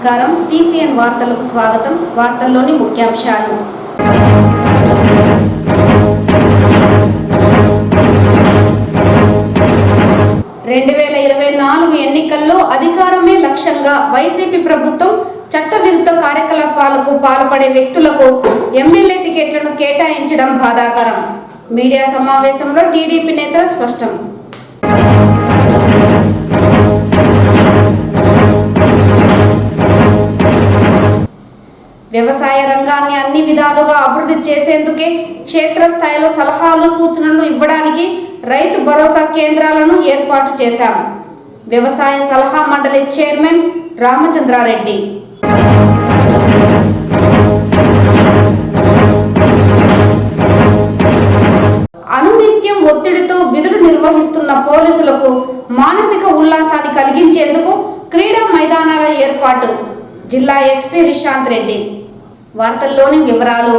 నమస్కారం. PCN వార్తలకు స్వాగతం. వార్తల్లోని ముఖ్యాంశాలు. ఎన్నికల్లో అధికారమే లక్ష్యంగా వైసీపీ ప్రభుత్వం చట్టవిరుద్ధ కార్యకలాపాలకు పాల్పడే వ్యక్తులకు ఎమ్మెల్యే టికెట్లను కేటాయించడం బాధాకరం. మీడియా సమావేశంలో టీడీపీ నేతలు స్పష్టం. వ్యవసాయ రంగాన్ని అన్ని విధాలుగా అభివృద్ధి చేసేందుకే క్షేత్రస్థాయిలో సలహాలు సూచనలు ఇవ్వడానికి రైతు భరోసా కేంద్రాలను ఏర్పాటు చేశాం. వ్యవసాయ సలహా మండలి చైర్మన్ రామచంద్రారెడ్డి. అనునిత్యం ఒత్తిడితో విధులు నిర్వహిస్తున్న పోలీసులకు మానసిక ఉల్లాసాన్ని కలిగించేందుకు క్రీడా మైదానాల ఏర్పాటు. జిల్లా ఎస్పీ రిషాంత్ రెడ్డి. వార్తల్లోని వివరాలు.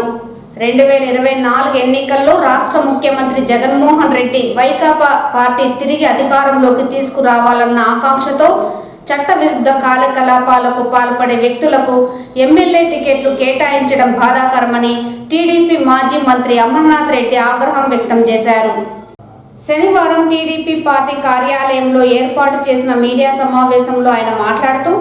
2024 ఎన్నికల్లో రాష్ట్ర ముఖ్యమంత్రి జగన్మోహన్ రెడ్డి వైకాపా పార్టీ తిరిగి అధికారంలోకి తీసుకురావాలన్న ఆకాంక్షతో చట్టవిరుద్ధ కార్యకలాపాలకు పాల్పడే వ్యక్తులకు ఎమ్మెల్యే టికెట్లు కేటాయించడం బాధాకరమని టీడీపీ మాజీ మంత్రి అమర్నాథ్ రెడ్డి ఆగ్రహం వ్యక్తం చేశారు. శనివారం టీడీపీ పార్టీ కార్యాలయంలో ఏర్పాటు చేసిన మీడియా సమావేశంలో ఆయన మాట్లాడుతూ,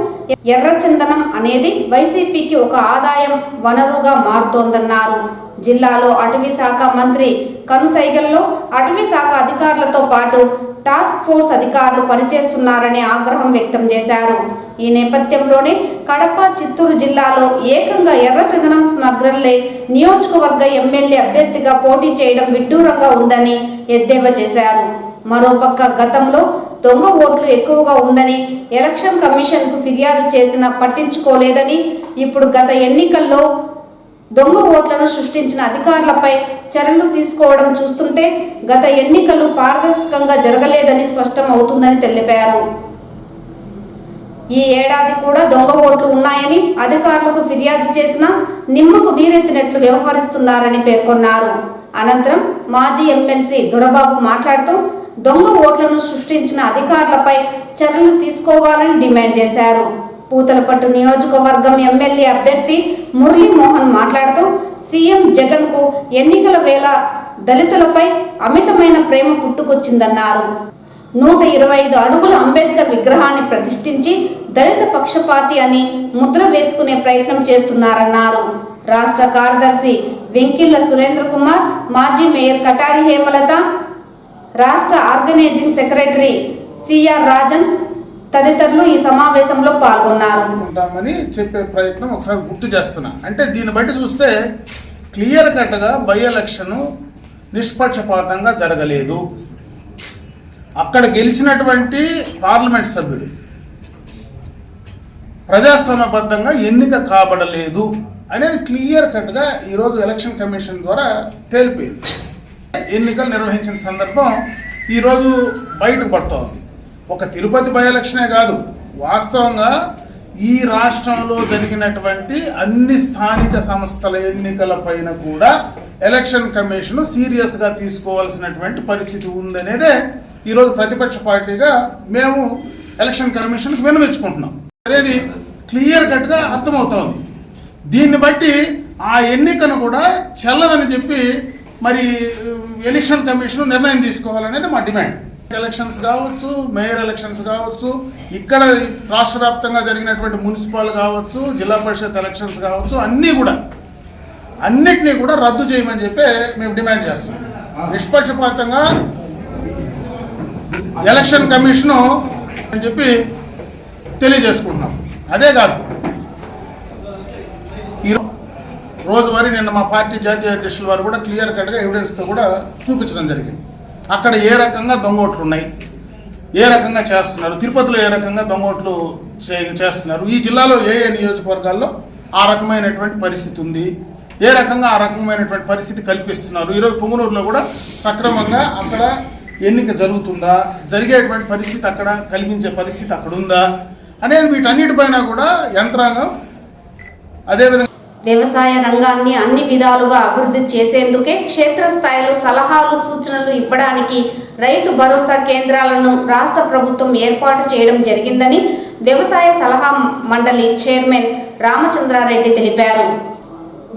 ఎర్రచందనం అనేది వైసీపీకి ఒక ఆదాయం వనరుగా మారుతోందన్నారు. జిల్లాలో అటవీ శాఖ మంత్రి కనుసైగల్లో అటవీ శాఖ అధికారులతో పాటు టాస్క్ ఫోర్స్ అధికారులు పనిచేస్తున్నారని ఆగ్రహం వ్యక్తం చేశారు. ఈ నేపథ్యంలోనే కడప, చిత్తూరు జిల్లాలో ఏకంగా ఎర్రచందనం స్మగ్లర్లే నియోజకవర్గ ఎమ్మెల్యే అభ్యర్థిగా పోటీ చేయడం విడ్డూరంగా ఉందని ఎద్దేవా చేశారు. మరోపక్క గతంలో దొంగ ఓట్లు ఎక్కువగా ఉందని ఎలక్షన్ కమిషన్కు ఫిర్యాదు చేసినా పట్టించుకోలేదని, ఇప్పుడు గత ఎన్నికల్లో దొంగ ఓట్లను సృష్టించిన అధికారులపై చర్యలు తీసుకోవడం చూస్తుంటే గత ఎన్నికలు పారదర్శకంగా జరగలేదని స్పష్టం అవుతుందని తెలిపారు. ఈ ఏడాది కూడా దొంగ ఓట్లు ఉన్నాయని అధికారులకు ఫిర్యాదు చేసినా నిమ్మకు నీరెత్తినట్లు వ్యవహరిస్తున్నారని పేర్కొన్నారు. అనంతరం మాజీ ఎమ్మెల్సీ దొరబాబు మాట్లాడుతూ, దొంగ ఓట్లను సృష్టించిన అధికారులపై చర్యలు తీసుకోవాలని డిమాండ్ చేశారు. పూతలపట్టు నియోజకవర్గం ఎమ్మెల్యే అభ్యర్థి మురళీమోహన్ మాట్లాడుతూ, సీఎం జగన్ కు ఎన్నికల వేళ దళితులపై అమితమైన ప్రేమ పుట్టుకొచ్చిందన్నారు. 125 అడుగుల అంబేద్కర్ విగ్రహాన్ని ప్రతిష్ఠించి దళిత పక్షపాతి అని ముద్ర వేసుకునే ప్రయత్నం చేస్తున్నారన్నారు. రాష్ట్ర కార్యదర్శి వెంకిళ్ల సురేంద్ర కుమార్, మాజీ మేయర్ కటారి హేమలత, రాష్ట్ర ఆర్గనైజింగ్ సెక్రటరీ సిఆర్ రాజన్ తదితరులు ఈ సమావేశంలో పాల్గొన్నారు. చెప్పే ప్రయత్నం ఒకసారి గుర్తు చేస్తున్నా. అంటే దీన్ని బట్టి చూస్తే క్లియర్ కట్గా బై ఎలక్షన్ నిష్పక్షపాతంగా జరగలేదు. అక్కడ గెలిచినటువంటి పార్లమెంట్ సభ్యుడు ప్రజాస్వామ్యబద్ధంగా ఎన్నిక కాబడలేదు అనేది క్లియర్ కట్గా ఈరోజు ఎలక్షన్ కమిషన్ ద్వారా తేలిపోయింది. ఎన్నికలు నిర్వహించిన సందర్భం ఈరోజు బయటకు పడుతోంది. ఒక తిరుపతి బై ఎలక్షనే కాదు, వాస్తవంగా ఈ రాష్ట్రంలో జరిగినటువంటి అన్ని స్థానిక సంస్థల ఎన్నికల పైన కూడా ఎలక్షన్ కమిషన్ సీరియస్గా తీసుకోవాల్సినటువంటి పరిస్థితి ఉందనేదే ఈరోజు ప్రతిపక్ష పార్టీగా మేము ఎలక్షన్ కమిషన్కి విన్నవించుకుంటున్నాం. అనేది క్లియర్ కట్గా అర్థమవుతోంది. దీన్ని బట్టి ఆ ఎన్నికను కూడా చెల్లదని చెప్పి మరి ఎలక్షన్ కమిషన్ నిర్ణయం తీసుకోవాలనేది మా డిమాండ్. ఎలక్షన్స్ కావచ్చు, మేయర్ ఎలక్షన్స్ కావచ్చు, ఇక్కడ రాష్ట్ర వ్యాప్తంగా జరిగినటువంటి మున్సిపల్ కావచ్చు, జిల్లా పరిషత్ ఎలక్షన్స్ కావచ్చు, అన్నిటినీ కూడా రద్దు చేయమని చెప్పి మేము డిమాండ్ చేస్తున్నాం. నిష్పక్షపాతంగా ఎలక్షన్ కమిషను అని చెప్పి తెలియజేసుకుంటున్నాం. అదే కాదు, రోజువారీ నిన్న మా పార్టీ జాతీయ అధ్యక్షుల వారు కూడా క్లియర్ కట్గా ఎవిడెన్స్తో కూడా చూపించడం జరిగింది. అక్కడ ఏ రకంగా దొంగ ఓట్లు ఉన్నాయి, ఏ రకంగా చేస్తున్నారు, తిరుపతిలో ఏ రకంగా దొంగ ఓట్లు చేస్తున్నారు, ఈ జిల్లాలో ఏ నియోజకవర్గాల్లో ఆ రకమైనటువంటి పరిస్థితి ఉంది, ఏ రకంగా ఆ రకమైనటువంటి పరిస్థితి కల్పిస్తున్నారు. ఈరోజు పొంగునూరులో కూడా సక్రమంగా అక్కడ ఎన్నిక జరుగుతుందా, జరిగేటువంటి పరిస్థితి అక్కడ కలిగించే పరిస్థితి అక్కడ ఉందా అనేది వీటన్నిటిపైన కూడా యంత్రాంగం అదేవిధంగా వ్యవసాయ రంగాన్ని అన్ని విధాలుగా అభివృద్ధి చేసేందుకే క్షేత్రస్థాయిలో సలహాలు సూచనలు ఇవ్వడానికి రైతు భరోసా కేంద్రాలను రాష్ట్ర ప్రభుత్వం ఏర్పాటు చేయడం జరిగిందని వ్యవసాయ సలహా మండలి చైర్మన్ రామచంద్రారెడ్డి తెలిపారు.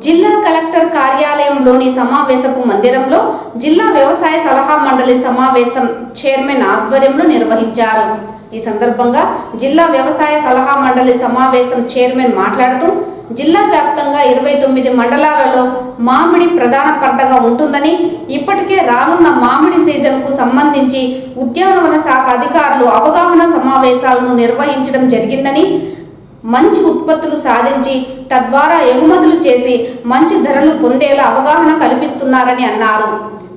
జిల్లా కలెక్టర్ కార్యాలయంలోని సమావేశపు మందిరంలో జిల్లా వ్యవసాయ సలహా మండలి సమావేశం చైర్మన్ ఆధ్వర్యంలో నిర్వహించారు. ఈ సందర్భంగా జిల్లా వ్యవసాయ సలహా మండలి సమావేశం చైర్మన్ మాట్లాడుతూ జిల్లా వ్యాప్తంగా 29 మండలాలలో మామిడి ప్రధాన పంటగా ఉంటుందని, ఇప్పటికే రానున్న మామిడి సీజన్కు సంబంధించి ఉద్యానవన శాఖ అధికారులు అవగాహన సమావేశాలను నిర్వహించడం జరిగిందని, మంచి ఉత్పత్తులు సాధించి తద్వారా ఎగుమతులు చేసి మంచి ధరలు పొందేలా అవగాహన కల్పిస్తున్నారని అన్నారు.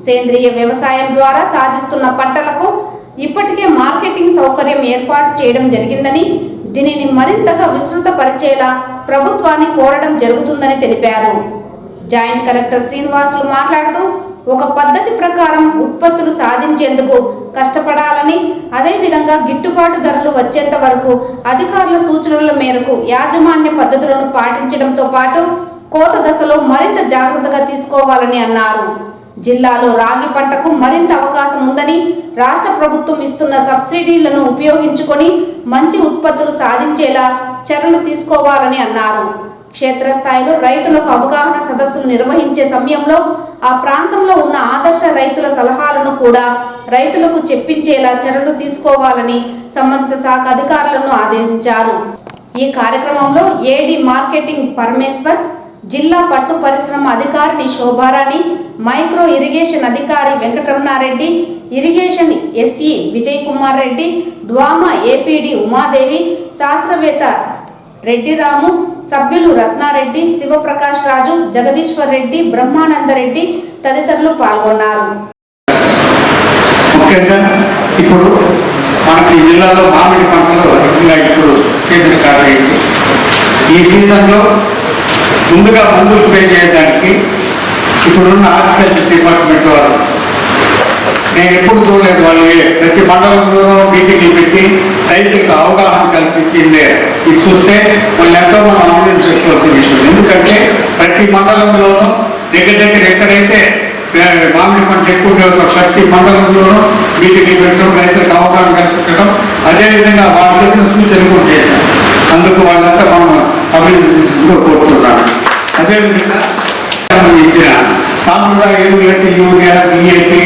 సేంద్రియ వ్యవసాయం ద్వారా సాధిస్తున్న పంటలకు ఇప్పటికే మార్కెటింగ్ సౌకర్యం ఏర్పాటు చేయడం జరిగిందని, దీనిని మరింతగా విస్తృతపరిచేలా ప్రభుత్వాన్ని కోరడం జరుగుతుందని తెలిపారు. జాయింట్ కలెక్టర్ శ్రీనివాసులు మాట్లాడుతూ ఒక పద్ధతి ప్రకారం ఉత్పత్తులు సాధించేందుకు కష్టపడాలని, అదేవిధంగా గిట్టుబాటు ధరలు వచ్చేంత వరకు అధికారుల సూచనల మేరకు యాజమాన్య పద్ధతులను పాటించడంతో పాటు కోత దశలో మరింత జాగ్రత్తగా తీసుకోవాలని అన్నారు. జిల్లాలో రాగి పంటకు మరింత అవకాశం ఉందని, రాష్ట్ర ప్రభుత్వం ఇస్తున్న సబ్సిడీలను ఉపయోగించుకొని మంచి ఉత్పత్తులు సాధించేలా చర్యలు తీసుకోవాలని అన్నారు. క్షేత్రస్థాయిలో రైతులకు అవగాహన సదస్సులు నిర్వహించే సమయంలో ఆ ప్రాంతంలో ఉన్న ఆదర్శ రైతుల సలహాలను కూడా రైతులకు చెప్పించేలా చర్యలు తీసుకోవాలని సంబంధిత శాఖ అధికారులను ఆదేశించారు. ఈ కార్యక్రమంలో ఏడీ మార్కెటింగ్ పరమేశ్వర్, జిల్లా పట్టు పరిశ్రమ అధికారిని శోభారాణి, మైక్రో ఇరిగేషన్ అధికారి Venkataramanareddy, irrigation SE Vijay Kumar Reddy, DWAMA APD Umadevi, శాస్త్రవేత్త రెడ్డిరాము, సభ్యులు రత్నారెడ్డి, శివప్రకాష్ రాజు, జగదీశ్వర్ రెడ్డి, బ్రహ్మానందరెడ్డి తదితరులు పాల్గొన్నారు. ముఖ్యంగా ఇప్పుడు మనకి జిల్లాలో మామిడి పంటలు అధికంగా ఇప్పుడు సీజన్ స్టార్ట్ అయ్యింది. ఈ సీజన్లో ముందుగా మందులు స్ప్రే చేయడానికి ఇప్పుడున్న హార్టికల్చర్ డిపార్ట్మెంట్ వారు, నేను ఎప్పుడు చూడలేదు, వాళ్ళు ప్రతి మండలంలోనూ మీటింగ్లు పెట్టి రైతులకు అవగాహన కల్పించిందే. ఇది చూస్తే వాళ్ళు ఎంతో మనం ఆనందం చేసుకోవాల్సిన విషయం. ఎందుకంటే ప్రతి మండలంలోనూ దగ్గర ఎక్కడైతే మామిడి పంట ఎక్కువగా ప్రతి మండలంలోనూ మీటింగ్లు పెట్టడం, రైతులకు అవగాహన కల్పించడం, అదేవిధంగా వాళ్ళ దగ్గర సూచనలు కూడా చేశారు. అందుకు వాళ్ళంతా మనం అభివృద్ధి కోరుతున్నాను. అదేవిధంగా ఇచ్చిన సాంప్రదాయ ఎరువులంటే యూరియా, డిఏపి,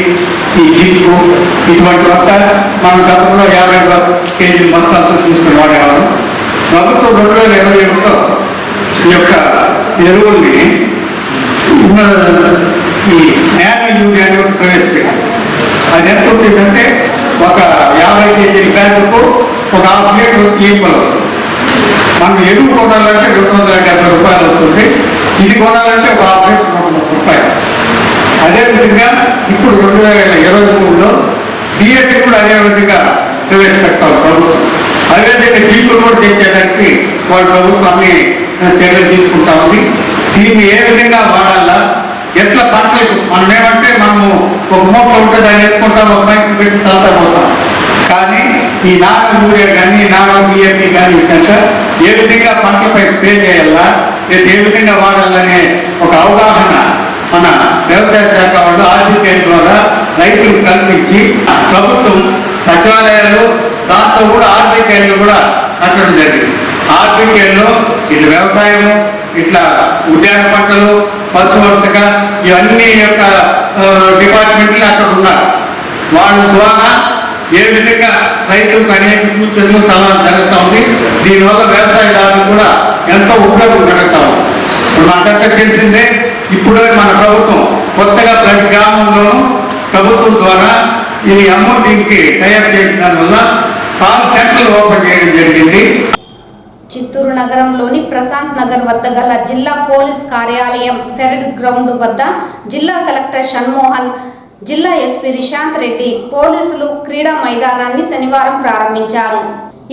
ఈ జింకు ఇటువంటి మొత్త మనం గతంలో 50 కేజీలు మొత్తాలతో తీసుకుని వాడేవాళ్ళం. ప్రభుత్వం 2021లో ఈ యొక్క ఎరువుల్ని ఈ నానో యూరియాని ప్రవేశపెట్టారు. అది ఎంత ఉంటుందంటే ఒక 50 కేజీల బ్యాగుకు ఒక 1/2 లీటర్ ఈపలు. మనం ఎరువు కొనాలంటే 270 రూపాయలు అవుతుంది. ఇది కొనాలంటే ఒక 1/2 లీటర్ 130 రూపాయలు. అదేవిధంగా ఇప్పుడు 2023లో డిఏపి కూడా అదేవిధంగా ప్రవేశపెట్టాలి ప్రభుత్వం. అదేవిధంగా జీపులు కూడా తెచ్చేదానికి వాళ్ళ ప్రభుత్వం అన్ని చర్యలు తీసుకుంటా ఉంది. దీన్ని ఏ విధంగా వాడాలా, ఎట్లా పంటలకు మనం ఏమంటే మనము ఒక మూట ఉంటే దాన్ని ఎత్తుకుంటాం, ఒక బైక్ పెట్టి చల్తా పోతాం. కానీ ఈ నానో యూరియా కానీ నానో డిఏపి కానీ కనుక ఏ విధంగా పంటలపై స్ప్రే చేయాలా, ఏ విధంగా వాడాలనే ఒక అవగాహన మన వ్యవసాయ శాఖ వాళ్ళు ఆర్బీకే ద్వారా రైతులకు కల్పించి ప్రభుత్వం సచివాలయాలు దాంతో కూడా ఆర్బీకేలు కూడా కట్టడం జరిగింది. ఆర్బీకేలో ఇట్లా వ్యవసాయము, ఇట్లా ఉద్యాన పంటలు, పశువర్తక ఇవన్నీ యొక్క డిపార్ట్మెంట్లు అక్కడ ఉన్నారు. వాళ్ళ ద్వారా ఏ విధంగా రైతులకు అనేక సూచనలు సలహాలు జరుగుతూ ఉంది. దీనివల్ల వ్యవసాయదారులు కూడా ఎంతో ఉపయోగం జరుగుతూ ఉంది. ఇప్పుడు మనకంటే తెలిసిందే, ఇప్పుడే మన ప్రభుత్వం కొత్తగా ప్రతి గ్రామంలోనూ ప్రభుత్వం ద్వారా ఈ అమౌంట్కి తయారు చేసిన దానివల్ల కాల్ సెంటర్లు ఓపెన్ చేయడం జరిగింది. చిత్తూరు నగరంలోని ప్రశాంత్ నగర్ వద్ద గల జిల్లా పోలీస్ కార్యాలయం పెరేడ్ గ్రౌండ్ వద్ద జిల్లా కలెక్టర్ షణ్మోహన్, జిల్లా ఎస్పీ రిషాంత్ రెడ్డి పోలీసులు క్రీడా మైదానాన్ని శనివారం ప్రారంభించారు.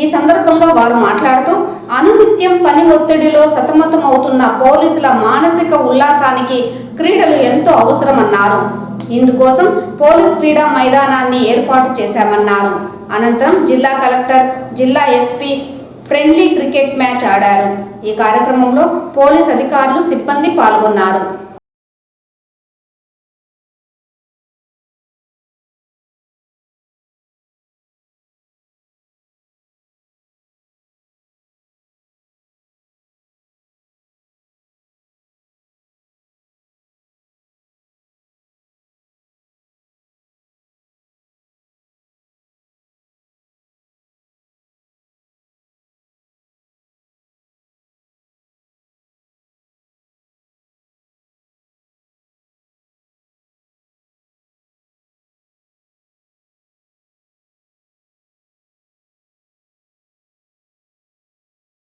ఈ సందర్భంగా వారు మాట్లాడుతూ అనునిత్యం పని ఒత్తిడిలో సతమతమవుతున్న పోలీసుల మానసిక ఉల్లాసానికి క్రీడలు ఎంతో అవసరమన్నారు. ఇందుకోసం పోలీస్ క్రీడా మైదానాన్ని ఏర్పాటు చేశామన్నారు. అనంతరం జిల్లా కలెక్టర్, జిల్లా ఎస్పీ ఫ్రెండ్లీ క్రికెట్ మ్యాచ్ ఆడారు. ఈ కార్యక్రమంలో పోలీస్ అధికారులు, సిబ్బంది పాల్గొన్నారు.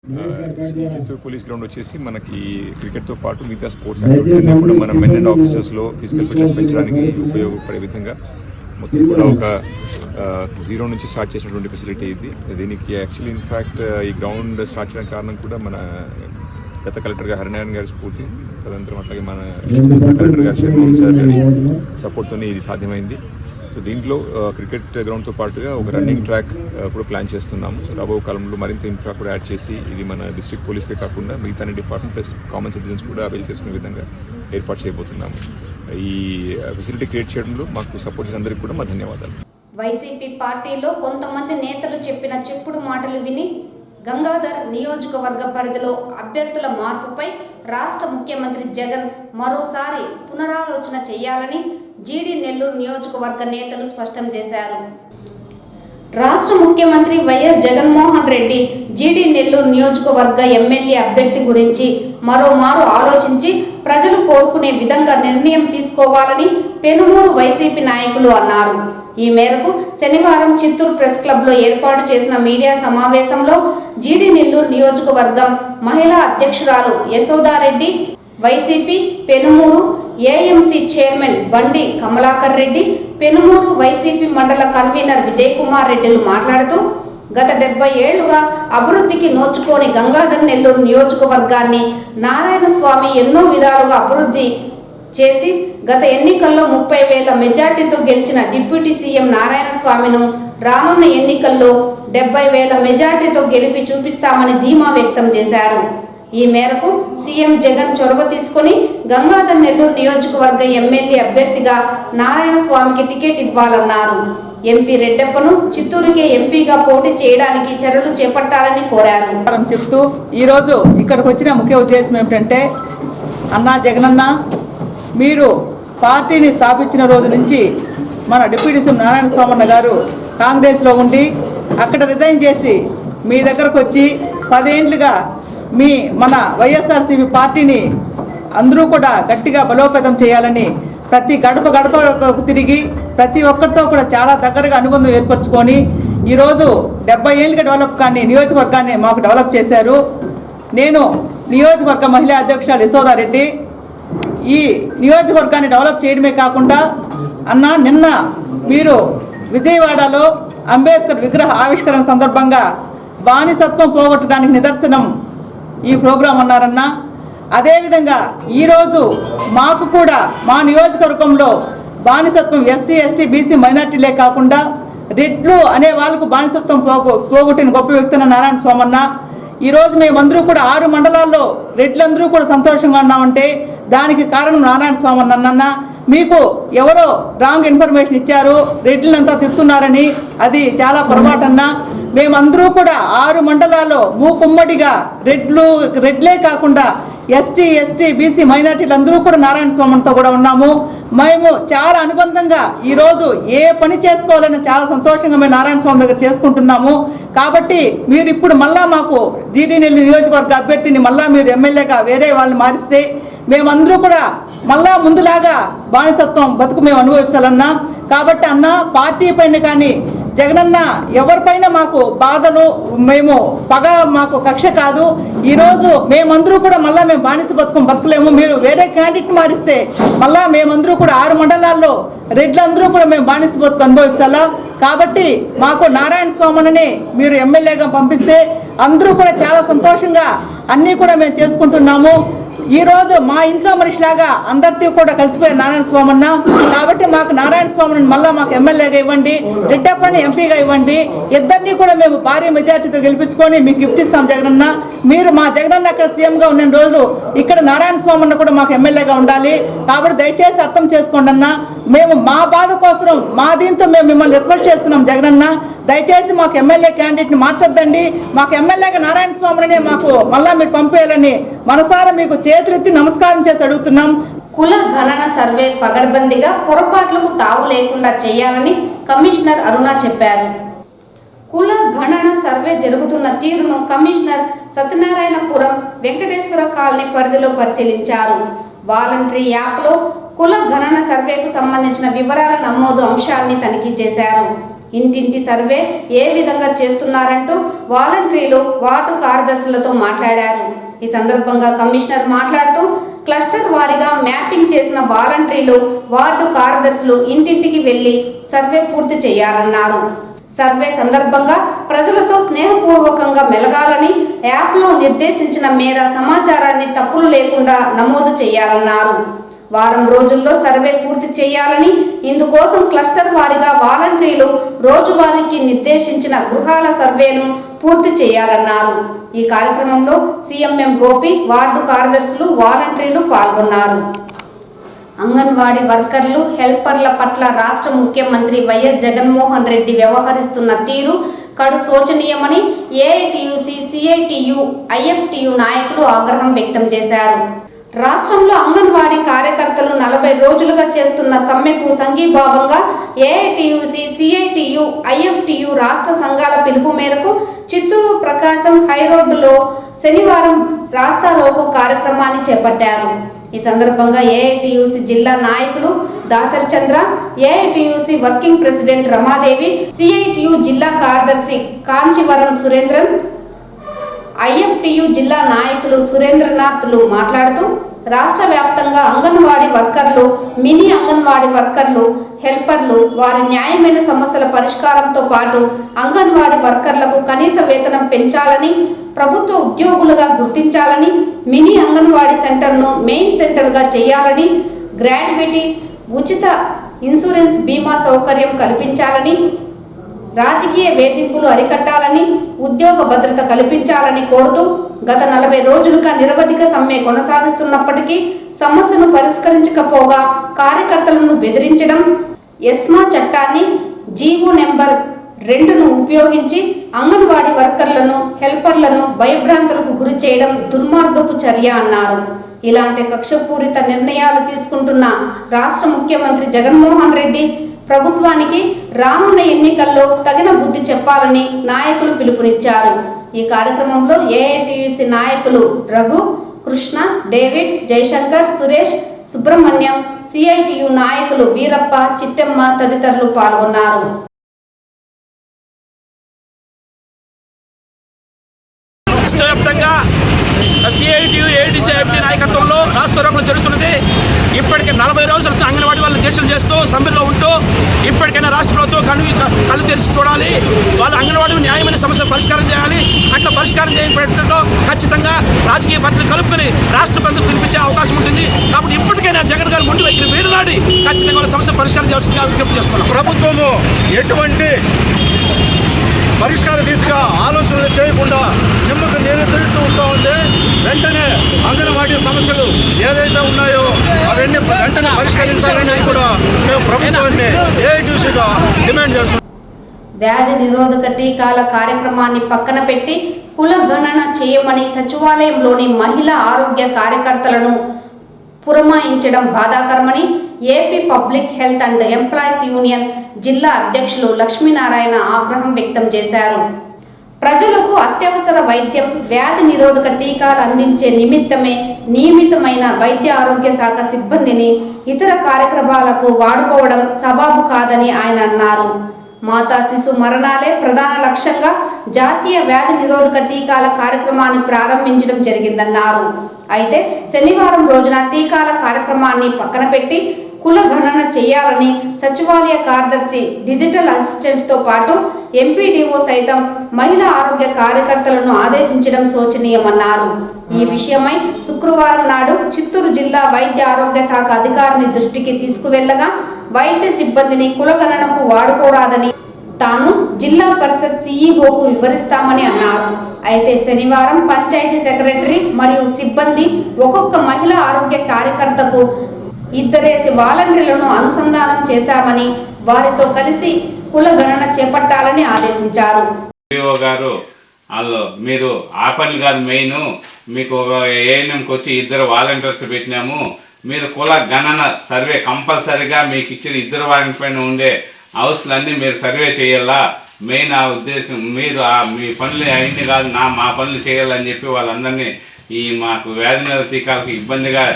చిత్తూరు పోలీస్ గ్రౌండ్ వచ్చేసి మనకి క్రికెట్తో పాటు మిగతా స్పోర్ట్స్ యాక్టివిటీని కూడా మన మెన్ అండ్ ఆఫీసర్స్లో ఫిజికల్ ఫిట్నెస్ పెంచడానికి ఉపయోగపడే విధంగా మొత్తం కూడా ఒక 0 నుంచి స్టార్ట్ చేసినటువంటి ఫెసిలిటీ ఇది. దీనికి యాక్చువల్లీ ఇన్ఫ్యాక్ట్ ఈ గ్రౌండ్ స్టార్ట్ చేయడానికి కారణం కూడా మన గత కలెక్టర్ గారు హరినారాయణ గారి స్ఫూర్తి, తదనంతరం అట్లాగే మన కలెక్టర్ గారు షర్మిల్ సార్ గారి సపోర్ట్తోనే ఇది సాధ్యమైంది. సో దీంట్లో క్రికెట్ గ్రౌండ్తో పాటుగా ఒక రన్నింగ్ ట్రాక్ కూడా ప్లాన్ చేస్తున్నాము. సో రాబో కాలంలో మరింత ఇన్ఫ్రా కూడా యాడ్ చేసి ఇది మన డిస్ట్రిక్ట్ పోలీస్కే కాకుండా మిగతా డిపార్ట్మెంట్ ప్లస్ కామన్ సిటిజన్స్ కూడా అవైల్ చేసుకునే విధంగా ఏర్పాటు చేయబోతున్నాము. ఈ ఫెసిలిటీ క్రియేట్ చేయడంలో మాకు సపోర్ట్ చేసిన అందరికీ కూడా మా ధన్యవాదాలు. వైసీపీ పార్టీలో కొంతమంది నేతలు చెప్పిన చెప్పుడు మాటలు విని గంగాధర్ నియోజకవర్గ పరిధిలో అభ్యర్థుల మార్పుపై రాష్ట్ర ముఖ్యమంత్రి జగన్ మరోసారి పునరాలోచన చేయాలని జీడీ నెల్లూరు నియోజకవర్గ నేతలు స్పష్టం చేశారు. రాష్ట్ర ముఖ్యమంత్రి వైఎస్ జగన్మోహన్ రెడ్డి జీడీ నెల్లూరు నియోజకవర్గ ఎమ్మెల్యే అభ్యర్థి గురించి మరోమారు ఆలోచించి ప్రజలు కోరుకునే విధంగా నిర్ణయం తీసుకోవాలని పెనుమూరు వైసీపీ నాయకులు అన్నారు. ఈ మేరకు శనివారం చిత్తూరు ప్రెస్ క్లబ్లో ఏర్పాటు చేసిన మీడియా సమావేశంలో జీడీ నెల్లూరు నియోజకవర్గం మహిళా అధ్యక్షురాలు Yashoda Reddy, YCP Penumuru AMC chairman బండి కమలాకర్ రెడ్డి, పెనుమూరు వైసీపీ మండల కన్వీనర్ విజయ్ కుమార్ రెడ్డిలు మాట్లాడుతూ గత 70 ఏళ్లుగా అభివృద్ధికి నోచుకోని గంగాధర్ నెల్లూరు నియోజకవర్గాన్ని నారాయణ స్వామి ఎన్నో విధాలుగా అభివృద్ధి చేసి గత ఎన్నికల్లో 30,000 మెజార్టీతో గెలిచిన డిప్యూటీ సీఎం నారాయణ స్వామిను రానున్న ఎన్నికల్లో 70,000 మెజార్టీతో గెలిపి చూపిస్తామని ధీమా వ్యక్తం చేశారు. ఈ మేరకు సీఎం జగన్ చొరవ తీసుకుని గంగాధర్ నెల్లూరు నియోజకవర్గ ఎమ్మెల్యే అభ్యర్థిగా నారాయణ స్వామికి టికెట్ ఇవ్వాలన్నారు. ఎంపీ రెడ్డప్పను చిత్తూరుకే ఎంపీగా పోటీ చేయడానికి చర్యలు చేపట్టాలని కోరారు. చెప్తూ ఈరోజు ఇక్కడికి వచ్చిన ముఖ్య ఉద్దేశం ఏమిటంటే, అన్నా జగనన్న, మీరు పార్టీని స్థాపించిన రోజు నుంచి మన డిప్యూటీ సీఎం నారాయణ స్వామన్న గారు కాంగ్రెస్లో ఉండి అక్కడ రిజైన్ చేసి మీ దగ్గరకు వచ్చి 10 ఏళ్లుగా మన వైఎస్ఆర్సీపీ పార్టీని అందరూ కూడా గట్టిగా బలోపేతం చేయాలని ప్రతి గడప గడపకు తిరిగి ప్రతి ఒక్కరితో కూడా చాలా దగ్గరగా అనుబంధం ఏర్పరచుకొని ఈరోజు 70 ఏళ్ళుగా డెవలప్ కానీ నియోజకవర్గాన్ని మాకు డెవలప్ చేశారు. నేను నియోజకవర్గ మహిళా అధ్యక్షురాలు యశోదారెడ్డి. ఈ నియోజకవర్గాన్ని డెవలప్ చేయడమే కాకుండా అన్నా, నిన్న మీరు విజయవాడలో అంబేద్కర్ విగ్రహ ఆవిష్కరణ సందర్భంగా బానిసత్వం పోగొట్టడానికి నిదర్శనం ఈ ప్రోగ్రాం అన్నారన్నా. అదేవిధంగా ఈరోజు మాకు కూడా మా నియోజకవర్గంలో బానిసత్వం ఎస్సీ ఎస్టీ బీసీ మైనార్టీలే కాకుండా రెడ్లు అనే వాళ్ళకు బానిసత్వం పోగొట్టిన గొప్ప వ్యక్తి నారాయణ స్వామన్న. ఈరోజు మేమందరూ కూడా 6 మండలాల్లో రెడ్లందరూ కూడా సంతోషంగా ఉన్నామంటే దానికి కారణం నారాయణ స్వామన్న. మీకు ఎవరో రాంగ్ ఇన్ఫర్మేషన్ ఇచ్చారు, రెడ్లంతా తిడుతున్నారని. అది చాలా పొరపాటన్నా. మేమందరూ కూడా 6 మండలాల్లో మూకుమ్మడిగా రెడ్లే కాకుండా ఎస్టీ ఎస్టీ బీసీ మైనార్టీలు అందరూ కూడా నారాయణ స్వామితో కూడా ఉన్నాము. మేము చాలా అనుబంధంగా ఈరోజు ఏ పని చేసుకోవాలని చాలా సంతోషంగా మేము నారాయణ స్వామి దగ్గర చేసుకుంటున్నాము. కాబట్టి మీరు ఇప్పుడు మళ్ళా మాకు జీడీ నెల్లూరు నియోజకవర్గ అభ్యర్థిని మళ్ళా మీరు ఎమ్మెల్యేగా వేరే వాళ్ళని మారిస్తే మేమందరూ కూడా మళ్ళా ముందులాగా బానిసత్వం బతుకు మేము అనుభవించాలన్నా. కాబట్టి అన్న, పార్టీ పైన కానీ జగనన్న ఎవరిపైన మాకు బాధలు, మేము పగ, మాకు కక్ష కాదు. ఈరోజు మేమందరూ కూడా మళ్ళీ మేము బానిస బతుకులేము. మీరు వేరే క్యాండిడేట్ మారిస్తే మళ్ళీ మేమందరూ కూడా 6 మండలాల్లో రెడ్లందరూ కూడా మేము బానిస బతుకు అనుభవించాలా. కాబట్టి మాకు నారాయణ స్వామిని మీరు ఎమ్మెల్యేగా పంపిస్తే అందరూ కూడా చాలా సంతోషంగా అన్నీ కూడా మేము చేసుకుంటున్నాము. ఈరోజు మా ఇంట్లో మనిషిలాగా అందరితో కూడా కలిసిపోయారు నారాయణ స్వామన్న. కాబట్టి మాకు నారాయణ స్వామిని మళ్ళీ మాకు ఎమ్మెల్యేగా ఇవ్వండి, రెడ్డప్పని ఎంపీగా ఇవ్వండి. ఇద్దరిని కూడా మేము భారీ మెజార్టీతో గెలిపించుకొని మీకు గిఫ్ట్ ఇస్తాం జగనన్న. మీరు మా జగనన్న అక్కడ సీఎంగా ఉన్న రోజులు ఇక్కడ నారాయణ స్వామన్న కూడా మాకు ఎమ్మెల్యేగా ఉండాలి. కాబట్టి దయచేసి అర్థం చేసుకోండి అన్న. మేము మా బాధ కోసం మా దీంతో మేము మిమ్మల్ని రిక్వెస్ట్ చేస్తున్నాం జగనన్న, దయచేసి మాకు ఎమ్మెల్యే క్యాండిడేట్ని మార్చొద్దండి. మాకు ఎమ్మెల్యేగా నారాయణ స్వామిని మాకు మళ్ళా మీరు పంపేయాలని మనసారా మీకు చేతులెత్తి నమస్కారం చేసి అడుగుతున్నాం. కుల గణన సర్వే పగడ్బందీగా పొరపాట్లకు తావు లేకుండా చేయాలని కమిషనర్ అరుణ చెప్పారు. కుల గణన సర్వే జరుగుతున్న తీరును కమిషనర్ సత్యనారాయణపురం వెంకటేశ్వర కాలనీ పరిధిలో పరిశీలించారు. వాలంటరీ యాప్లో కుల గణన సర్వేకు సంబంధించిన వివరాల నమోదు అంశాన్ని తనిఖీ చేశారు. ఇంటింటి సర్వే ఏ విధంగా చేస్తున్నారంటూ వాలంటీర్లు వార్డు కార్యదర్శులతో మాట్లాడారు. ఈ సందర్భంగా కమిషనర్ మాట్లాడుతూ క్లస్టర్ వారీగా మ్యాపింగ్ చేసిన వాలంటీర్లు వార్డు కార్యదర్శులు ఇంటింటికి వెళ్లి సర్వే పూర్తి చేయాలన్నారు. సర్వే సందర్భంగా ప్రజలతో స్నేహపూర్వకంగా మెలగాలని యాప్లో నిర్దేశించిన మేర సమాచారాన్ని తప్పులు లేకుండా నమోదు చేయాలన్నారు. వారం రోజుల్లో సర్వే పూర్తి చేయాలని, ఇందుకోసం క్లస్టర్ వారీగా వాలంటీర్లు రోజువారీకి నిర్దేశించిన గృహాల సర్వేను పూర్తి చేయాలన్నారు. ఈ కార్యక్రమంలో సీఎంఎం గోపి, వార్డు కార్యదర్శులు, వాలంటీర్లు పాల్గొన్నారు. అంగన్వాడీ వర్కర్లు, హెల్పర్ల పట్ల రాష్ట్ర ముఖ్యమంత్రి వైఎస్ జగన్మోహన్ రెడ్డి వ్యవహరిస్తున్న తీరు కడు శోచనీయమని ఏఐటియుసి, సిఐటియు, ఐఎఫ్టియు నాయకులు ఆగ్రహం వ్యక్తం చేశారు. రాష్ట్రంలో అంగన్వాడీ కార్యకర్తలు 40 రోజులుగా చేస్తున్న సమ్మెకు సంఘీభావంగా ఏఐటియుసి, సిఐటియు, ఐఎఫ్టియు రాష్ట్ర సంఘాల పిలుపు మేరకు చిత్తూరు ప్రకాశం హైరోడ్డులో శనివారం రాస్తా రోకో కార్యక్రమాన్ని చేపట్టారు. ఈ సందర్భంగా ఏఐటియుసి జిల్లా నాయకులు Dasari Chandra, AITUC working president Ramadevi, CITU జిల్లా కార్యదర్శి కాంచీవరం సురేంద్రన్, ఐఎఫ్టియు జిల్లా నాయకులు సురేంద్రనాథ్లు మాట్లాడుతూ రాష్ట్ర వ్యాప్తంగా అంగన్వాడీ వర్కర్లు, మినీ అంగన్వాడీ వర్కర్లు, హెల్పర్లు వారి న్యాయమైన సమస్యల పరిష్కారంతో పాటు అంగన్వాడీ వర్కర్లకు కనీస వేతనం పెంచాలని, ప్రభుత్వ ఉద్యోగులుగా గుర్తించాలని, మినీ అంగన్వాడీ సెంటర్ను మెయిన్ సెంటర్గా చేయాలని, గ్రాడ్యుయేటీ ఉచిత ఇన్సూరెన్స్ బీమా సౌకర్యం కల్పించాలని, రాజకీయ వేధింపులు అరికట్టాలని, ఉద్యోగ భద్రత కల్పించాలని కోరుతూ గత 40 రోజులుగా నిరవధిక సమ్మె కొనసాగిస్తున్నప్పటికీ సమస్యను పరిష్కరించకపోగా కార్యకర్తలను బెదిరించడం, ఎస్మా చట్టాన్ని జీవో నెంబర్ 2ను ఉపయోగించి అంగన్వాడీ వర్కర్లను, హెల్పర్లను భయభ్రాంతులకు గురి చేయడం దుర్మార్గపు చర్య అన్నారు. ఇలాంటి కక్షపూరిత నిర్ణయాలు తీసుకుంటున్న రాష్ట్ర ముఖ్యమంత్రి జగన్మోహన్ రెడ్డి ప్రభుత్వానికి రానున్న ఎన్నికల్లో తగిన బుద్ధి చెప్పాలని నాయకులు పిలుపునిచ్చారు. ఈ కార్యక్రమంలో ఏఐటియుసి నాయకులు రఘు, కృష్ణ, డేవిడ్, జయశంకర్, సురేష్, సుబ్రహ్మణ్యం, సిఐటియు నాయకులు వీరప్ప, చిట్టెమ్మ తదితరులు పాల్గొన్నారు. రాష్ట్రవ్యాప్తంగా సిఐటియు, ఏఐటిసి, ఐఎఫ్టి నాయకత్వంలో రాష్ట్ర రోకలు జరుగుతున్నది. ఇప్పటికే 40 రోజులు అంగన్వాడీ వాళ్ళు దీక్షలు చేస్తూ సమ్మెలో ఉంటూ ఇప్పటికైనా రాష్ట్ర ప్రభుత్వం కళ్ళు తెరిచి చూడాలి. వాళ్ళు అంగన్వాడీ న్యాయమైన సమస్యలు పరిష్కారం చేయాలి. అట్లా పరిష్కారం చేయబడటంలో ఖచ్చితంగా రాజకీయ పార్టీలు కలుపుకొని రాష్ట్ర ప్రభుత్వం పిలిపించే అవకాశం ఉంటుంది. కాబట్టి ఇప్పటికైనా జగన్ గారు ముందు వైఖరి వీడనాడి ఖచ్చితంగా వాళ్ళ సమస్య పరిష్కారం చేయాల్సిందిగా విజ్ఞప్తి చేస్తున్నాం. ప్రభుత్వము ఎటువంటి పరిష్కార దిశగా ఆలోచనలు చేయకుండా నిమ్మకు నీరు తిరుగుతూ ఉంటా ఉంది. వెంటనే అంగన్వాడీ సమస్యలు ఏదైతే ఉన్నాయో అవన్నీ వెంటనే పరిష్కరించాలని కూడా మేము ప్రభుత్వాన్ని ఏఐటీసీగా డిమాండ్ చేస్తున్నాం. వ్యాధి నిరోధక టీకాల కార్యక్రమాన్ని పక్కన పెట్టి కుల గణన చేయమని సచివాలయంలోని మహిళా ఆరోగ్య కార్యకర్తలను పురమాయించడం బాధాకరమని AP public health and employees union జిల్లా అధ్యక్షులు లక్ష్మీనారాయణ ఆగ్రహం వ్యక్తం చేశారు. ప్రజలకు అత్యవసర వైద్యం, వ్యాధి నిరోధక టీకాలు అందించే నిమిత్తమే నియమితమైన వైద్య ఆరోగ్య శాఖ సిబ్బందిని ఇతర కార్యక్రమాలకు వాడుకోవడం సబబు కాదని ఆయన అన్నారు. మాతా శిశు మరణాలే ప్రధాన లక్ష్యంగా జాతీయ వ్యాధి నిరోధక టీకాల కార్యక్రమాన్ని ప్రారంభించడం జరిగిందన్నారు. అయితే శనివారం రోజున టీకాల కార్యక్రమాన్ని పక్కన పెట్టి కుల గణన చేయాలని సచివాలయ కార్యదర్శి, డిజిటల్ అసిస్టెంట్తో పాటు ఎంపీడీఓ సైతం మహిళా ఆరోగ్య కార్యకర్తలను ఆదేశించడం శోచనీయమన్నారు. ఈ విషయమై శుక్రవారం నాడు చిత్తూరు జిల్లా వైద్య ఆరోగ్య శాఖ అధికారిని దృష్టికి తీసుకువెళ్లగా వైద్య సిబ్బందిని కులగణనకు వాడుకోరాదని తాను జిల్లా పరిషత్ సీఈఓకు వివరిస్తామని అన్నారు. అయితే శనివారం పంచాయతీ సెక్రటరీ మరియు సిబ్బంది ఒక్కొక్క మహిళా ఆరోగ్య కార్యకర్తకు 2 వాలంటీర్లను అనుసంధానం చేశామని, వారితో కలిసి కుల గణన చేపట్టాలని ఆదేశించారు. గారు వాళ్ళు మీరు ఆ పని కాదు, మెయిన్ మీకు ఏఎన్ఎంకి వచ్చి 2 వాలంటీర్స్ పెట్టినాము, మీరు కుల గణన సర్వే కంపల్సరిగా మీకు ఇచ్చిన 2 వాలంటీర్ పైన ఉండే హౌస్లన్నీ మీరు సర్వే చేయాలా, మెయిన్ ఆ ఉద్దేశం. మీరు మీ పనులు అయింది కాదు, మా పనులు చేయాలని చెప్పి వాళ్ళందరినీ ఈ మాకు వ్యాధి నిరోధక టీకాలకు ఇబ్బందిగా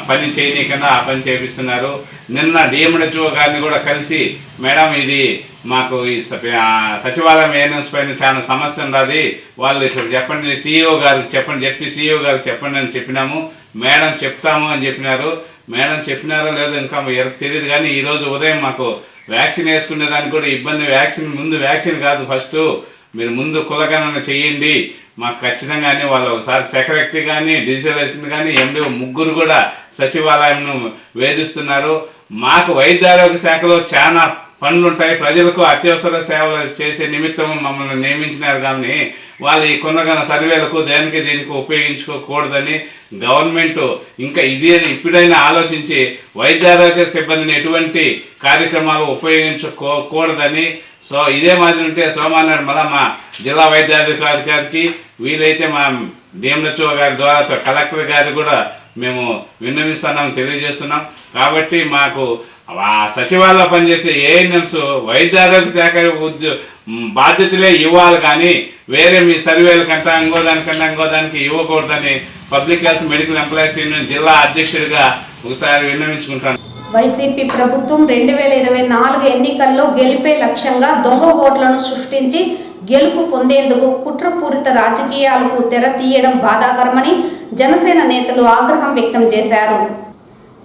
పని చేయనీకన్నా ఆ పని చేపిస్తున్నారు. నిన్న డిఎంహెచ్ఓ గారిని కూడా కలిసి, మేడం ఇది మాకు ఈ సచివాలయం మెయింటెనెన్స్ పైన చాలా సమస్య ఉన్నది, వాళ్ళు ఇక్కడ చెప్పండి, సిఇఓ గారికి చెప్పండి సిఇఓ గారికి చెప్పండి అని చెప్పినాము. మేడం చెప్తాము అని చెప్పినారు. మేడం చెప్పినారో లేదో ఇంకా తెలియదు. కానీ ఈరోజు ఉదయం మాకు వ్యాక్సిన్ వేసుకునే దానికి కూడా ఇబ్బంది. వ్యాక్సిన్ కాదు, ఫస్ట్ మీరు ముందు కులగణన చేయండి, మాకు ఖచ్చితంగానే వాళ్ళు ఒకసారి సెక్రటరీ కానీ డిజిటలైజేషన్ కానీ ఎండి ముగ్గురు కూడా సచివాలయంను వేధిస్తున్నారు. మాకు వైద్య ఆరోగ్య శాఖలో చాలా పనులు ఉంటాయి, ప్రజలకు అత్యవసర సేవలు చేసే నిమిత్తం మమ్మల్ని నియమించినారు. కానీ వాళ్ళు ఈ కొనగన సర్వేలకు దీనికి ఉపయోగించుకోకూడదని గవర్నమెంట్ ఇంకా ఇప్పుడైనా ఆలోచించి వైద్య ఆరోగ్య సిబ్బందిని ఎటువంటి కార్యక్రమాలు ఉపయోగించుకోకూడదని. సో ఇదే మాదిరి ఉంటే సోమవారం మళ్ళీ మా జిల్లా వైద్యాధికారి గారికి, వీలైతే మా డిఎంహెచ్ఓ గారి ద్వారా కలెక్టర్ గారికి కూడా మేము విన్నవిస్తున్నాం, తెలియజేస్తున్నాం. కాబట్టి మాకు సచివాలయంలో పనిచేసే ఏఎన్ఎంస్ వైద్య ఆరోగ్య శాఖ బాధ్యతలే ఇవ్వాలి, కానీ వేరే మీ సర్వేల కంటే ఇంకోదానికి ఇవ్వకూడదని public health medical employees union జిల్లా అధ్యక్షుడిగా ఒకసారి విన్నవించుకుంటాను. వైసీపీ ప్రభుత్వం 2024 ఎన్నికల్లో గెలిపే లక్ష్యంగా దొంగ ఓట్లను సృష్టించి గెలుపు పొందేందుకు కుట్రపూరిత రాజకీయాలకు తెర తీయడం బాధాకరమని జనసేన నేతలు ఆగ్రహం వ్యక్తం చేశారు.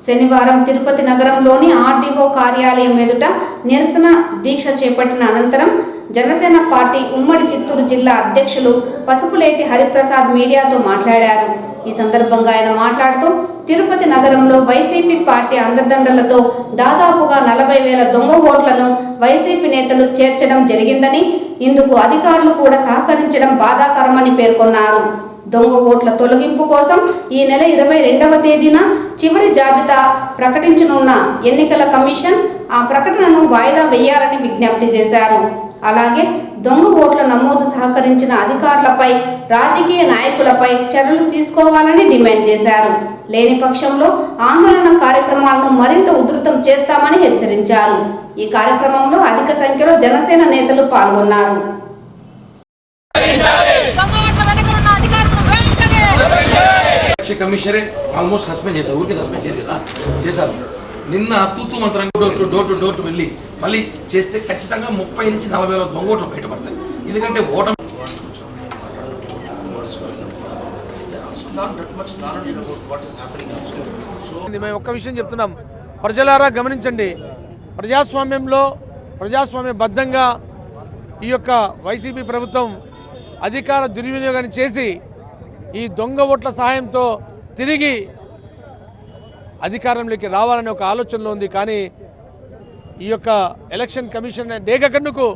శనివారం తిరుపతి నగరంలోని ఆర్డీఓ కార్యాలయం ఎదుట నిరసన దీక్ష చేపట్టిన అనంతరం జనసేన పార్టీ ఉమ్మడి చిత్తూరు జిల్లా అధ్యక్షులు పసుపులేటి హరిప్రసాద్ మీడియాతో మాట్లాడారు. ఈ సందర్భంగా ఆయన మాట్లాడుతూ తిరుపతి నగరంలో వైసీపీ పార్టీ అండదండలతో దాదాపుగా 40,000 దొంగ ఓట్లను వైసీపీ నేతలు చేర్చడం జరిగిందని, ఇందుకు అధికారులు కూడా సహకరించడం బాధాకరమని పేర్కొన్నారు. దొంగ ఓట్ల తొలగింపు కోసం ఈ నెల 22వ తేదీన చివరి జాబితా ప్రకటించనున్న ఎన్నికల కమిషన్ ఆ ప్రకటనను వాయిదా వేయాలని విజ్ఞప్తి చేశారు. అలాగే దొంగ ఓట్ల నమోదు సహకరించిన అధికారులపై, రాజకీయ నాయకులపై చర్యలు తీసుకోవాలని డిమాండ్ చేశారు. లేని పక్షంలో ఆందోళన కార్యక్రమాలను మరింత ఉధృతం చేస్తామని హెచ్చరించారు. ఈ కార్యక్రమంలో అధిక సంఖ్యలో జనసేన నేతలు పాల్గొన్నారు. కమిషనరే ఆల్మోస్ట్ సస్పెండ్ చేశారు, ఊరికే సస్పెండ్ చేయరు కదా, చేశారు. నిన్న తూతూ మంత్రంగా డోర్ టు డోర్ వెళ్ళి మళ్ళీ చేస్తే ఖచ్చితంగా 30 నుంచి 40,000 దొంగ ఓట్లు బయటపడతాయి. ఎందుకంటే ఓటమి మేము ఒక్క విషయం చెప్తున్నాం, ప్రజలారా గమనించండి. ప్రజాస్వామ్యబద్ధంగా ఈ యొక్క వైసీపీ ప్రభుత్వం అధికార దుర్వినియోగాన్ని చేసి ఈ దొంగ ఓట్ల సహాయంతో తిరిగి అధికారంలోకి రావాలనే ఒక ఆలోచనలో ఉంది. కానీ ఈ యొక్క ఎలక్షన్ కమిషన్ డేగకన్నుకు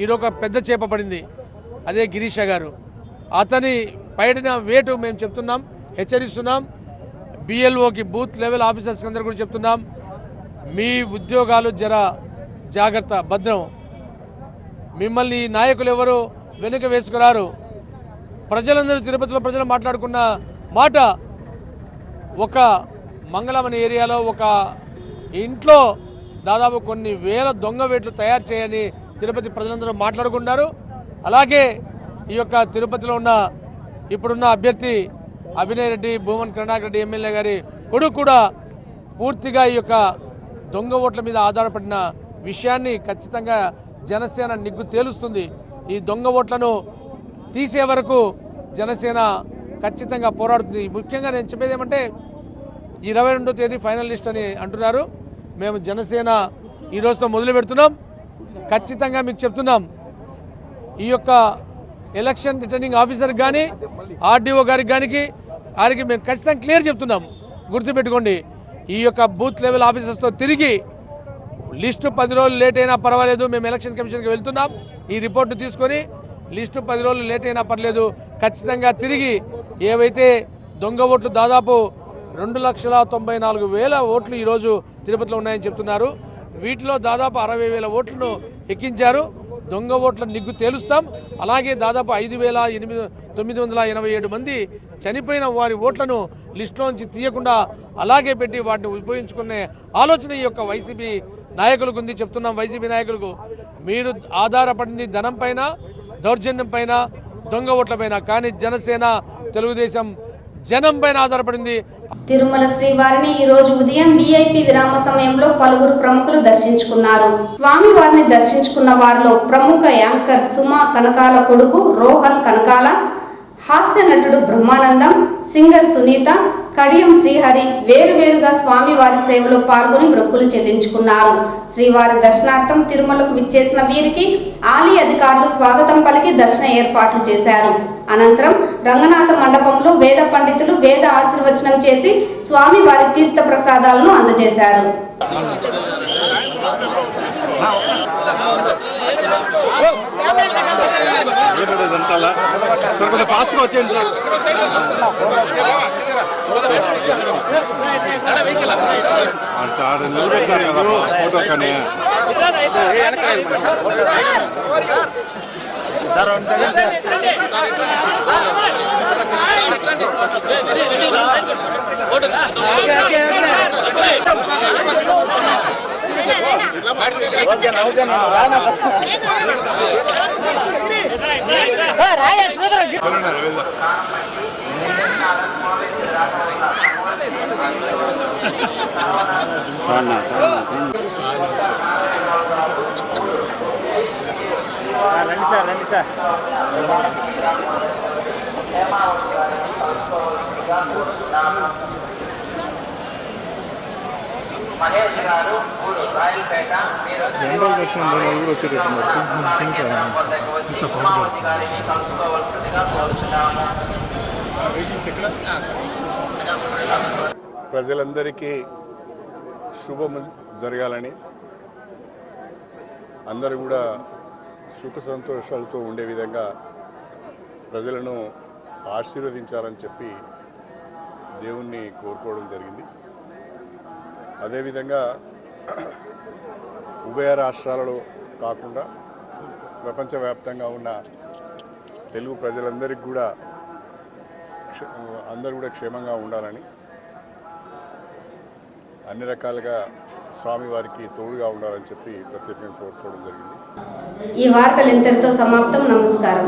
ఈరోజు ఒక పెద్ద చేప పడింది, అదే గిరీష గారు. అతని పైన వేటు మేము చెప్తున్నాం, హెచ్చరిస్తున్నాం. బిఎల్ఓకి బూత్ లెవెల్ ఆఫీసర్స్కి అందరూ కూడా చెప్తున్నాం, మీ ఉద్యోగాలు జర జాగ్రత్త, భద్రం. మిమ్మల్ని నాయకులు ఎవరు వెనుక వేసుకురారు. ప్రజలందరూ తిరుపతిలో ప్రజలు మాట్లాడుకున్న మాట, ఒక మంగళం అనే ఏరియాలో ఒక ఇంట్లో దాదాపు కొన్ని వేల దొంగ వేట్లు తయారు చేయని తిరుపతి ప్రజలందరూ మాట్లాడుకున్నారు. అలాగే ఈ యొక్క తిరుపతిలో ఉన్న ఇప్పుడున్న అభ్యర్థి అభినయ్ రెడ్డి, భూమన్ కరుణాకర్ రెడ్డి ఎమ్మెల్యే గారి కొడుకు కూడా పూర్తిగా ఈ యొక్క దొంగ ఓట్ల మీద ఆధారపడిన విషయాన్ని ఖచ్చితంగా జనసేన నిగ్గు తేలుస్తుంది. ఈ దొంగ ఓట్లను తీసే వరకు జనసేన ఖచ్చితంగా పోరాడుతుంది. ముఖ్యంగా నేను చెప్పేది ఏమంటే 22వ తేదీ ఫైనల్ లిస్ట్ అని అంటున్నారు. మేము జనసేన ఈ రోజుతో మొదలు పెడుతున్నాం. ఖచ్చితంగా మీకు చెప్తున్నాం, ఈ యొక్క ఎలక్షన్ రిటర్నింగ్ ఆఫీసర్కి కానీ ఆర్డీఓ గారికి మేము ఖచ్చితంగా క్లియర్ చెప్తున్నాం. గుర్తుపెట్టుకోండి, ఈ యొక్క బూత్ లెవెల్ ఆఫీసర్స్తో తిరిగి లిస్టు 10 రోజులు లేట్ అయినా పర్వాలేదు, మేము ఎలక్షన్ కమిషన్కి వెళ్తున్నాం. ఈ రిపోర్టు తీసుకొని లిస్టు 10 రోజులు లేట్ అయినా పర్లేదు, ఖచ్చితంగా తిరిగి ఏవైతే దొంగ ఓట్లు దాదాపు 2,94,000 ఓట్లు ఈరోజు తిరుపతిలో ఉన్నాయని చెప్తున్నారు. వీటిలో దాదాపు 60,000 ఓట్లను ఎక్కించారు. దొంగ ఓట్ల నిగ్గు తేలుస్తాం. అలాగే దాదాపు 5,987 మంది చనిపోయిన వారి ఓట్లను లిస్టులోంచి తీయకుండా అలాగే పెట్టి వాటిని ఉపయోగించుకునే ఆలోచన ఈ యొక్క వైసీపీ నాయకులకు ఉంది. చెప్తున్నాం వైసీపీ నాయకులకు, మీరు ఆధారపడింది ధనం పైన, దౌర్జన్యం పైన, దొంగ ఓట్ల పైన. కానీ జనసేన, తెలుగుదేశం జనం పైన ఆధారపడింది. తిరుమల శ్రీవారిని ఈ రోజు ఉదయం VIP విరామ సమయంలో పలువురు ప్రముఖులు దర్శించుకున్నారు. స్వామివారిని దర్శించుకున్న వారిలో ప్రముఖ యాంకర్ సుమా కనకాల కొడుకు రోహన్ కనకాల, హాస్య నటుడు బ్రహ్మానందం, సింగర్ సునీత, కడియం శ్రీహరి వేరువేరుగా స్వామివారి సేవలో పాల్గొని మొక్కులు చెల్లించుకున్నారు. శ్రీవారి దర్శనార్థం తిరుమలకు విచ్చేసిన వీరికి ఆలయ అధికారులు స్వాగతం పలికి దర్శన ఏర్పాట్లు చేశారు. అనంతరం రంగనాథ మండపంలో వేద పండితులు వేద ఆశీర్వచనం చేసి స్వామివారి తీర్థ ప్రసాదాలను అందజేశారు. రండి సార్. మహేష్ గారు రాయలపేట ప్రజలందరికీ శుభం జరగాలని, అందరూ కూడా సుఖ సంతోషాలతో ఉండే విధంగా ప్రజలను ఆశీర్వదించాలని చెప్పి దేవుణ్ణి కోరుకోవడం జరిగింది. అదేవిధంగా ఉభయ రాష్ట్రాలలో కాకుండా ప్రపంచవ్యాప్తంగా ఉన్న తెలుగు ప్రజలందరికీ కూడా అందరూ కూడా క్షేమంగా ఉండాలని, అన్ని రకాలుగా స్వామివారికి తోడుగా ఉండాలని చెప్పి ప్రత్యేకంగా కోరుకోవడం జరిగింది. ఈ వార్తలు ఇంతటితో సమాప్తం. నమస్కారం.